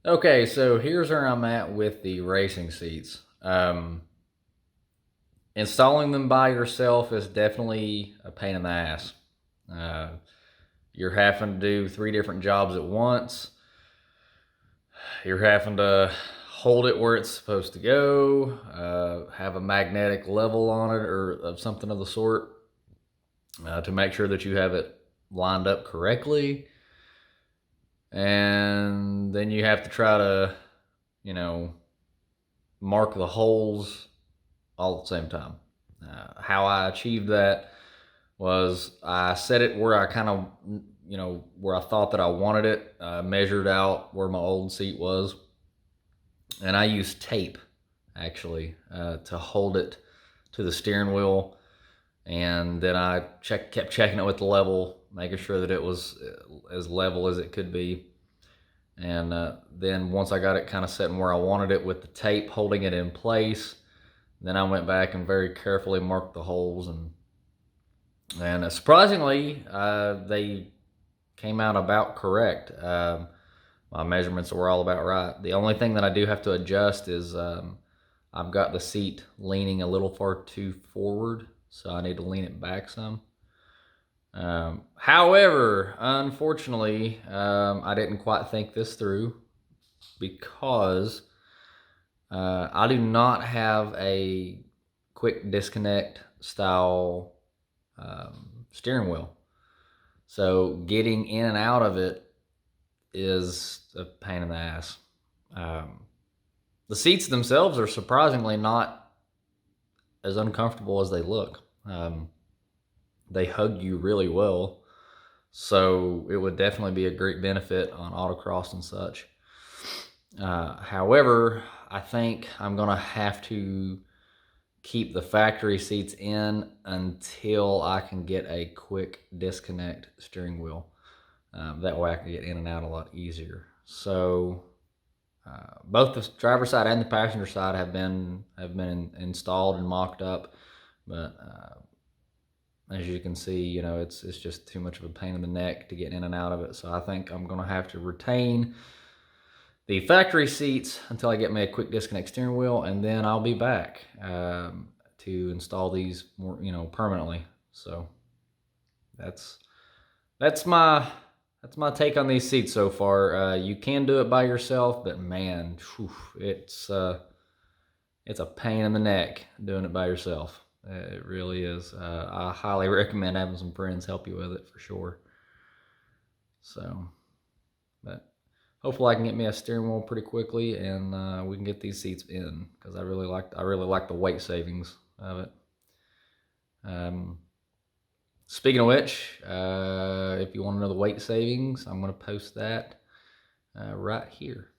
Okay, so here's where I'm at with the racing seats. Installing them by yourself is definitely a pain in the ass. Uh, you're having to do three different jobs at once. You're having to hold it where it's supposed to go, have a magnetic level on it or of something of the sort to make sure that you have it lined up correctly. And then you have to try to, you know, mark the holes all at the same time. How I achieved that was I set it where I kind of, where I thought that I wanted it. I measured out where my old seat was, and I used tape actually to hold it to the steering wheel. And then I kept checking it with the level, making sure that it was as level as it could be. And then once I got it kind of setting where I wanted it with the tape holding it in place, then I went back and very carefully marked the holes, and surprisingly, they came out about correct. My measurements were all about right. The only thing that I do have to adjust is I've got the seat leaning a little far too forward, so I need to lean it back some. However, unfortunately, I didn't quite think this through because I do not have a quick disconnect style steering wheel. So getting in and out of it is a pain in the ass. Um, the seats themselves are surprisingly not as uncomfortable as they look. They hug you really well. So it would definitely be a great benefit on autocross and such. However, I think I'm going to have to keep the factory seats in until I can get a quick disconnect steering wheel. That way I can get in and out a lot easier. So both the driver's side and the passenger side have been installed and mocked up, but as you can see, it's just too much of a pain in the neck to get in and out of it. So I think I'm going to have to retain the factory seats until I get me a quick disconnect steering wheel, and then I'll be back to install these more, permanently. So that's my take on these seats so far. You can do it by yourself, but man, whew, it's a pain in the neck doing it by yourself. It really is. I highly recommend having some friends help you with it for sure. So, but hopefully I can get me a steering wheel pretty quickly, and we can get these seats in because I really like the weight savings of it. Speaking of which, if you want to know the weight savings, I'm going to post that right here.